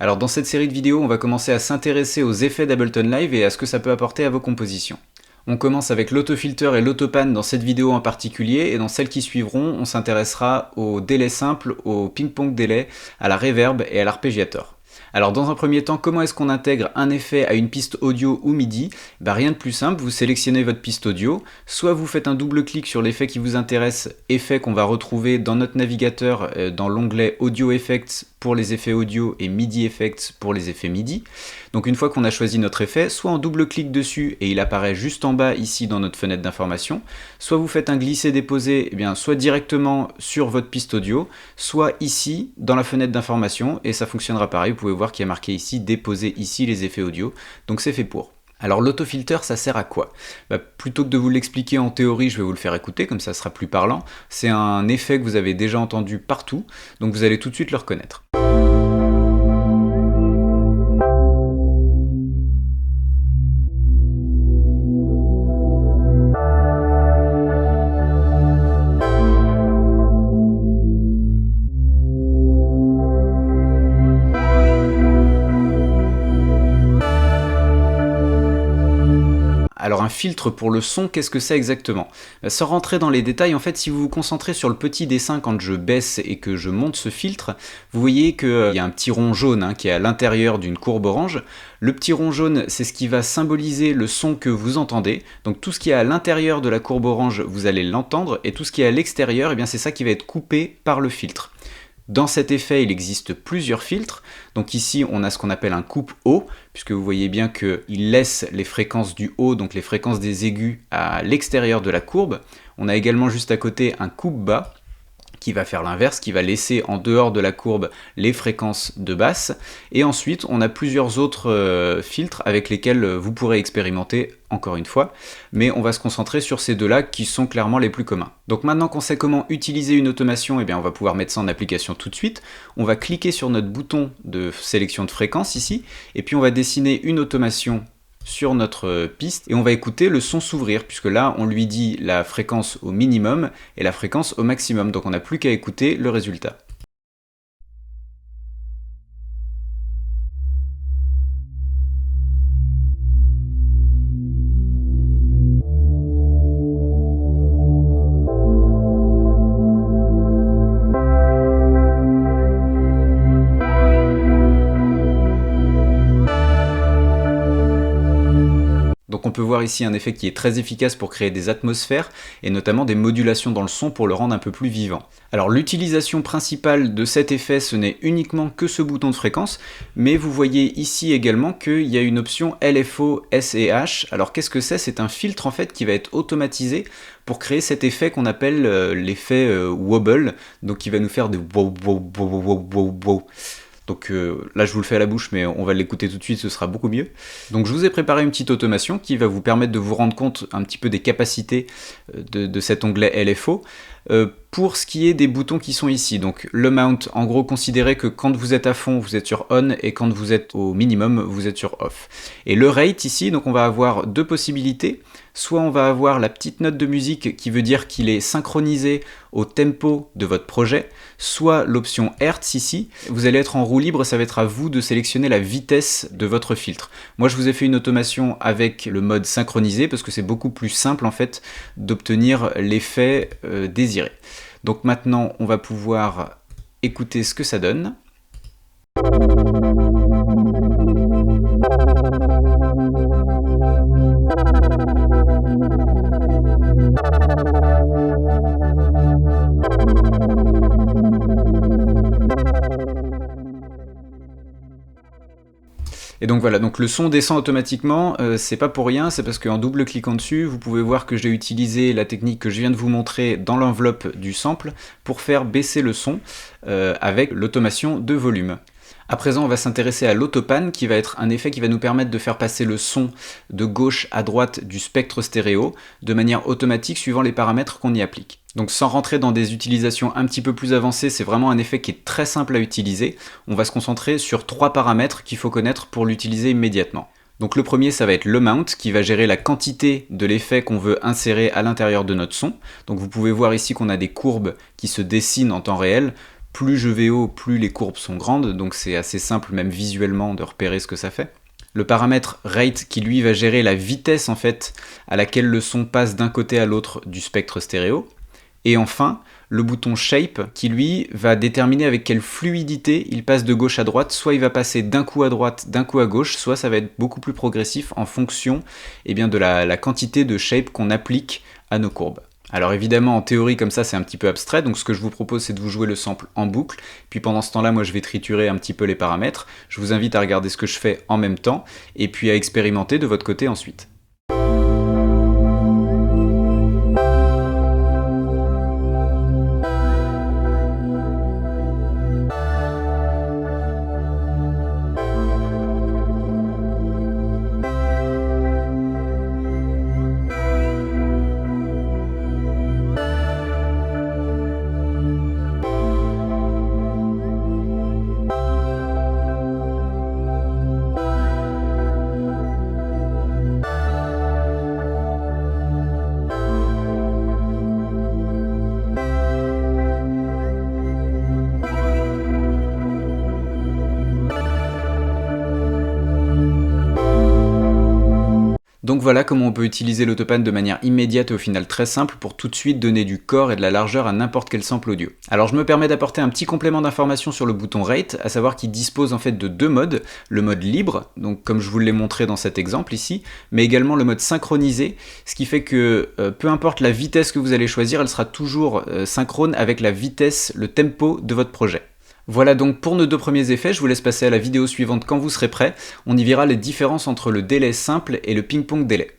Alors dans cette série de vidéos, on va commencer à s'intéresser aux effets d'Ableton Live et à ce que ça peut apporter à vos compositions. On commence avec l'autofilter et l'autopan dans cette vidéo en particulier, et dans celles qui suivront, on s'intéressera au délai simple, au ping-pong délai, à la reverb et à l'arpégiator. Alors dans un premier temps, comment est-ce qu'on intègre un effet à une piste audio ou MIDI? Rien de plus simple, vous sélectionnez votre piste audio, soit vous faites un double clic sur l'effet qui vous intéresse, effet qu'on va retrouver dans notre navigateur dans l'onglet Audio Effects pour les effets audio et MIDI Effects pour les effets MIDI. Donc une fois qu'on a choisi notre effet, soit on double clic dessus et il apparaît juste en bas ici dans notre fenêtre d'information, soit vous faites un glisser-déposer, soit directement sur votre piste audio, soit ici dans la fenêtre d'information, et ça fonctionnera pareil, vous pouvez voir qu'il y a marqué ici, déposer ici les effets audio, donc c'est fait pour. Alors l'autofilter, ça sert à quoi? Plutôt que de vous l'expliquer en théorie, je vais vous le faire écouter, comme ça sera plus parlant. C'est un effet que vous avez déjà entendu partout, donc vous allez tout de suite le reconnaître. Alors un filtre pour le son, qu'est-ce que c'est exactement? Sans rentrer dans les détails, en fait, si vous vous concentrez sur le petit dessin quand je baisse et que je monte ce filtre, vous voyez qu'il y a un petit rond jaune qui est à l'intérieur d'une courbe orange. Le petit rond jaune, c'est ce qui va symboliser le son que vous entendez. Donc tout ce qui est à l'intérieur de la courbe orange, vous allez l'entendre, et tout ce qui est à l'extérieur, c'est ça qui va être coupé par le filtre. Dans cet effet, il existe plusieurs filtres. Donc ici, on a ce qu'on appelle un coupe haut, puisque vous voyez bien qu'il laisse les fréquences du haut, donc les fréquences des aigus, à l'extérieur de la courbe. On a également juste à côté un coupe bas, qui va faire l'inverse, qui va laisser en dehors de la courbe les fréquences de basse. Et ensuite, on a plusieurs autres filtres avec lesquels vous pourrez expérimenter, encore une fois, mais on va se concentrer sur ces deux-là qui sont clairement les plus communs. Donc maintenant qu'on sait comment utiliser une automation, on va pouvoir mettre ça en application tout de suite. On va cliquer sur notre bouton de sélection de fréquence ici, et puis on va dessiner une automation sur notre piste et on va écouter le son s'ouvrir, puisque là on lui dit la fréquence au minimum et la fréquence au maximum, donc on n'a plus qu'à écouter le résultat. Donc on peut voir ici un effet qui est très efficace pour créer des atmosphères et notamment des modulations dans le son pour le rendre un peu plus vivant. Alors l'utilisation principale de cet effet, ce n'est uniquement que ce bouton de fréquence, mais vous voyez ici également qu'il y a une option LFO S et H. Alors qu'est-ce que c'est? C'est un filtre en fait qui va être automatisé pour créer cet effet qu'on appelle l'effet wobble, donc qui va nous faire des wow wow wow wow wow wow. Donc là je vous le fais à la bouche, mais on va l'écouter tout de suite, ce sera beaucoup mieux. Donc je vous ai préparé une petite automation qui va vous permettre de vous rendre compte un petit peu des capacités de cet onglet LFO. Pour ce qui est des boutons qui sont ici, donc le mount, en gros considérez que quand vous êtes à fond, vous êtes sur on, et quand vous êtes au minimum, vous êtes sur off. Et le rate ici, donc on va avoir deux possibilités. Soit on va avoir la petite note de musique qui veut dire qu'il est synchronisé au tempo de votre projet, soit l'option Hertz ici. Vous allez être en roue libre, ça va être à vous de sélectionner la vitesse de votre filtre. Moi je vous ai fait une automation avec le mode synchronisé parce que c'est beaucoup plus simple en fait d'obtenir l'effet désiré. Donc maintenant on va pouvoir écouter ce que ça donne. Et donc voilà, donc le son descend automatiquement, c'est pas pour rien, c'est parce qu'en double cliquant dessus, vous pouvez voir que j'ai utilisé la technique que je viens de vous montrer dans l'enveloppe du sample pour faire baisser le son avec l'automation de volume. À présent, on va s'intéresser à l'autopan, qui va être un effet qui va nous permettre de faire passer le son de gauche à droite du spectre stéréo de manière automatique suivant les paramètres qu'on y applique. Donc sans rentrer dans des utilisations un petit peu plus avancées, c'est vraiment un effet qui est très simple à utiliser. On va se concentrer sur 3 paramètres qu'il faut connaître pour l'utiliser immédiatement. Donc le premier, ça va être le mount, qui va gérer la quantité de l'effet qu'on veut insérer à l'intérieur de notre son. Donc vous pouvez voir ici qu'on a des courbes qui se dessinent en temps réel. plus je vais haut, plus les courbes sont grandes, donc c'est assez simple même visuellement de repérer ce que ça fait. Le paramètre rate qui lui va gérer la vitesse en fait à laquelle le son passe d'un côté à l'autre du spectre stéréo. Et enfin, le bouton shape qui lui va déterminer avec quelle fluidité il passe de gauche à droite, soit il va passer d'un coup à droite, d'un coup à gauche, soit ça va être beaucoup plus progressif en fonction de la quantité de shape qu'on applique à nos courbes. Alors évidemment, en théorie, comme ça, c'est un petit peu abstrait, donc ce que je vous propose, c'est de vous jouer le sample en boucle, puis pendant ce temps-là, moi, je vais triturer un petit peu les paramètres, je vous invite à regarder ce que je fais en même temps, et puis à expérimenter de votre côté ensuite. Donc voilà comment on peut utiliser l'Autopan de manière immédiate et au final très simple pour tout de suite donner du corps et de la largeur à n'importe quel sample audio. Alors je me permets d'apporter un petit complément d'information sur le bouton Rate, à savoir qu'il dispose en fait de deux modes, le mode libre, donc comme je vous l'ai montré dans cet exemple ici, mais également le mode synchronisé, ce qui fait que peu importe la vitesse que vous allez choisir, elle sera toujours synchrone avec la vitesse, le tempo de votre projet. Voilà donc pour nos deux premiers effets, je vous laisse passer à la vidéo suivante quand vous serez prêt. On y verra les différences entre le délai simple et le ping-pong délai.